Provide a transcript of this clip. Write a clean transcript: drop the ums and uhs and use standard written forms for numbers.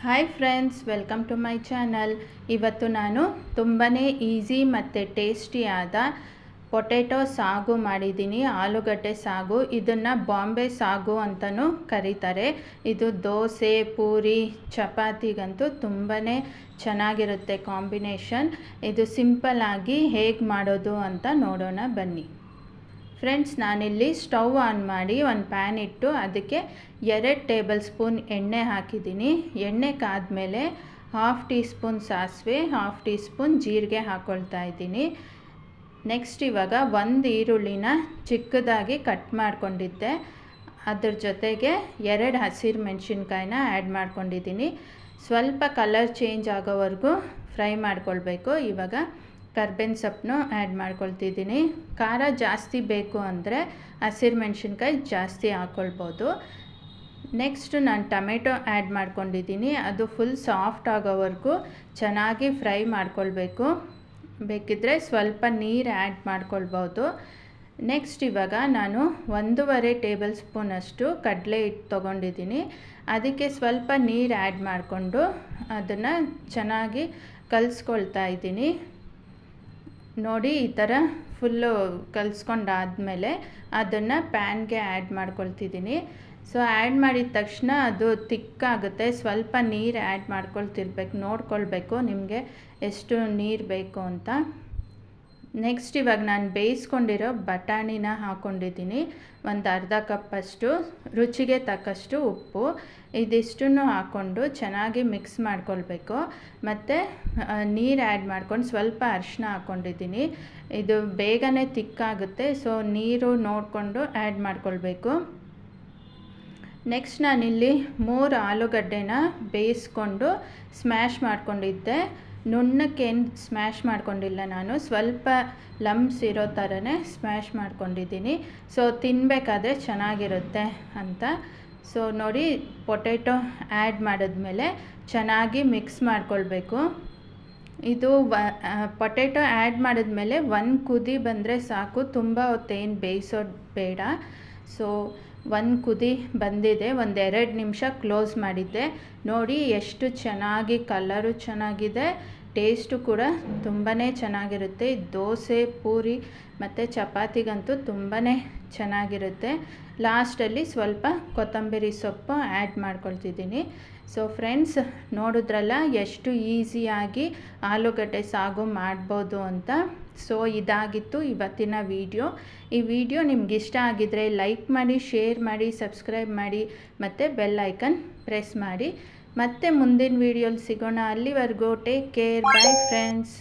Hi friends, welcome to my channel. ಇವತ್ತು ನಾನು ತುಂಬಾ ಈಸಿ ಮತ್ತು ಟೇಸ್ಟಿಯಾದ ಪೊಟೆಟೊ ಸಾಗು ಮಾಡಿದ್ದೀನಿ. ಆಲೂಗಡ್ಡೆ ಸಾಗು, ಇದನ್ನು ಬಾಂಬೆ ಸಾಗು ಅಂತಲೂ ಕರೀತಾರೆ. ಇದು ದೋಸೆ, ಪೂರಿ, ಚಪಾತಿಗಂತೂ ತುಂಬಾ ಚೆನ್ನಾಗಿರುತ್ತೆ ಕಾಂಬಿನೇಷನ್. ಇದು ಸಿಂಪಲ್ಲಾಗಿ ಹೇಗೆ ಮಾಡೋದು ಅಂತ ನೋಡೋಣ ಬನ್ನಿ. ಫ್ರೆಂಡ್ಸ್, ನಾನಿಲ್ಲಿ ಸ್ಟವ್ ಆನ್ ಮಾಡಿ ಒಂದು ಪ್ಯಾನ್ ಇಟ್ಟು ಅದಕ್ಕೆ 2 ಟೇಬಲ್ ಸ್ಪೂನ್ ಎಣ್ಣೆ ಹಾಕಿದ್ದೀನಿ. ಎಣ್ಣೆ ಕಾದ್ಮೇಲೆ 1/2 ಟೀ ಸ್ಪೂನ್ ಸಾಸಿವೆ, 1/2 ಟೀ ಸ್ಪೂನ್ ಜೀರಿಗೆ ಹಾಕ್ಕೊಳ್ತಾ ಇದ್ದೀನಿ. ನೆಕ್ಸ್ಟ್ ಇವಾಗ 1 ಈರುಳ್ಳಿನ ಚಿಕ್ಕದಾಗಿ ಕಟ್ ಮಾಡ್ಕೊಂಡಿದ್ದೆ. ಅದ್ರ ಜೊತೆಗೆ 2 ಹಸಿರು ಮೆಣಸಿನ್ಕಾಯಿನ ಆ್ಯಡ್ ಮಾಡ್ಕೊಂಡಿದ್ದೀನಿ. ಸ್ವಲ್ಪ ಕಲರ್ ಚೇಂಜ್ ಆಗೋವರೆಗೂ ಫ್ರೈ ಮಾಡ್ಕೊಳ್ಬೇಕು. ಇವಾಗ ಕರ್ಬೇವಿನ ಸೊಪ್ಪನ್ನು ಆ್ಯಡ್ ಮಾಡ್ಕೊಳ್ತಿದ್ದೀನಿ. ಖಾರ ಜಾಸ್ತಿ ಬೇಕು ಅಂದರೆ ಹಸಿರು ಮೆಣಸಿನ್ಕಾಯಿ ಜಾಸ್ತಿ ಹಾಕ್ಕೊಳ್ಬೋದು. ನೆಕ್ಸ್ಟ್ ನಾನು ಟೊಮೆಟೊ ಆ್ಯಡ್ ಮಾಡ್ಕೊಂಡಿದ್ದೀನಿ. ಅದು ಫುಲ್ ಸಾಫ್ಟ್ ಆಗೋವರೆಗೂ ಚೆನ್ನಾಗಿ ಫ್ರೈ ಮಾಡ್ಕೊಳ್ಬೇಕು. ಬೇಕಿದ್ದರೆ ಸ್ವಲ್ಪ ನೀರು ಆ್ಯಡ್ ಮಾಡ್ಕೊಳ್ಬೋದು. ನೆಕ್ಸ್ಟ್ ಇವಾಗ ನಾನು 1.5 ಟೇಬಲ್ ಸ್ಪೂನಷ್ಟು ಕಡಲೆ ಹಿಟ್ಟು ತೊಗೊಂಡಿದ್ದೀನಿ. ಅದಕ್ಕೆ ಸ್ವಲ್ಪ ನೀರು ಆ್ಯಡ್ ಮಾಡಿಕೊಂಡು ಅದನ್ನು ಚೆನ್ನಾಗಿ ಕಲಿಸ್ಕೊಳ್ತಾ ಇದ್ದೀನಿ. ನೋಡಿ, ಈ ಥರ ಫುಲ್ಲು ಕಲಿಸ್ಕೊಂಡಾದಮೇಲೆ ಅದನ್ನು ಪ್ಯಾನ್ಗೆ ಆ್ಯಡ್ ಮಾಡ್ಕೊಳ್ತಿದ್ದೀನಿ. ಸೊ ಆ್ಯಡ್ ಮಾಡಿದ ತಕ್ಷಣ ಅದು ತಿಕ್ಕಾಗುತ್ತೆ. ಸ್ವಲ್ಪ ನೀರು ಆ್ಯಡ್ ಮಾಡ್ಕೊಳ್ತಿರ್ಬೇಕು, ನೋಡ್ಕೊಳ್ಬೇಕು ನಿಮಗೆ ಎಷ್ಟು ನೀರು ಬೇಕು ಅಂತ. ನೆಕ್ಸ್ಟ್ ಇವಾಗ ನಾನು ಬೇಯಿಸ್ಕೊಂಡಿರೋ ಬಟಾಣಿನ ಹಾಕ್ಕೊಂಡಿದ್ದೀನಿ. ಒಂದು ಅರ್ಧ ಕಪ್ಪಷ್ಟು, ರುಚಿಗೆ ತಕ್ಕಷ್ಟು ಉಪ್ಪು, ಇದಿಷ್ಟನ್ನು ಹಾಕ್ಕೊಂಡು ಚೆನ್ನಾಗಿ ಮಿಕ್ಸ್ ಮಾಡ್ಕೊಳ್ಬೇಕು. ಮತ್ತು ನೀರು ಆ್ಯಡ್ ಮಾಡ್ಕೊಂಡು ಸ್ವಲ್ಪ ಅರಿಶಿನ ಹಾಕ್ಕೊಂಡಿದ್ದೀನಿ. ಇದು ಬೇಗನೆ ತಿಕ್ಕಾಗುತ್ತೆ, ಸೊ ನೀರು ನೋಡಿಕೊಂಡು ಆ್ಯಡ್ ಮಾಡ್ಕೊಳ್ಬೇಕು. ನೆಕ್ಸ್ಟ್ ನಾನಿಲ್ಲಿ 3 ಆಲೂಗಡ್ಡೆನ ಬೇಯಿಸ್ಕೊಂಡು ಸ್ಮ್ಯಾಶ್ ಮಾಡ್ಕೊಂಡಿದ್ದೆ. ನುಣ್ಣಕ್ಕೇನು ಸ್ಮ್ಯಾಶ್ ಮಾಡ್ಕೊಂಡಿಲ್ಲ, ನಾನು ಸ್ವಲ್ಪ ಲಂಪ್ಸ್ ಇರೋ ಥರನೇ ಸ್ಮ್ಯಾಶ್ ಮಾಡ್ಕೊಂಡಿದ್ದೀನಿ. ಸೊ ತಿನ್ನಬೇಕಾದ್ರೆ ಚೆನ್ನಾಗಿರುತ್ತೆ ಅಂತ. ಸೊ ನೋಡಿ, ಪೊಟೆಟೊ ಆ್ಯಡ್ ಮಾಡಿದ್ಮೇಲೆ ಚೆನ್ನಾಗಿ ಮಿಕ್ಸ್ ಮಾಡ್ಕೊಳ್ಬೇಕು. ಇದು ಪೊಟೆಟೊ ಆ್ಯಡ್ ಮಾಡಿದ್ಮೇಲೆ 1 ಕುದಿ ಬಂದರೆ ಸಾಕು, ತುಂಬ ಹೊತ್ತೇನು ಬೇಯಿಸೋದು ಬೇಡ. ಸೊ 1 ಕುದಿ ಬಂದಿದೆ, 1-2 ನಿಮಿಷ ಕ್ಲೋಸ್ ಮಾಡಿದ್ದೆ. ನೋಡಿ ಎಷ್ಟು ಚೆನ್ನಾಗಿ ಕಲರು ಚೆನ್ನಾಗಿದೆ, ಟೇಸ್ಟು ಕೂಡ ತುಂಬಾ ಚೆನ್ನಾಗಿರುತ್ತೆ. ದೋಸೆ, ಪೂರಿ ಮತ್ತು ಚಪಾತಿಗಂತೂ ತುಂಬಾ ಚೆನ್ನಾಗಿರುತ್ತೆ. ಲಾಸ್ಟಲ್ಲಿ ಸ್ವಲ್ಪ ಕೊತ್ತಂಬರಿ ಸೊಪ್ಪು ಆ್ಯಡ್ ಮಾಡ್ಕೊಳ್ತಿದ್ದೀನಿ. ಸೊ ಫ್ರೆಂಡ್ಸ್, ನೋಡಿದ್ರಲ್ಲ ಎಷ್ಟು ಈಸಿಯಾಗಿ ಆಲೂಗಡ್ಡೆ ಸಾಗು ಮಾಡ್ಬೋದು ಅಂತ. ಸೊ ಇದಾಗಿತ್ತು ಇವತ್ತಿನ ವಿಡಿಯೋ. ಈ ವಿಡಿಯೋ ನಿಮ್ಗೆ ಇಷ್ಟ ಆಗಿದ್ದರೆ ಲೈಕ್ ಮಾಡಿ, ಶೇರ್ ಮಾಡಿ, ಸಬ್ಸ್ಕ್ರೈಬ್ ಮಾಡಿ ಮತ್ತು ಬೆಲ್ ಐಕನ್ ಪ್ರೆಸ್ ಮಾಡಿ. ಮತ್ತೆ ಮುಂದಿನ ವಿಡಿಯೋಲಿ ಸಿಗೋಣ. ಅಲ್ಲಿವರೆಗೂ ಟೇಕ್ ಕೇರ್. Bye friends.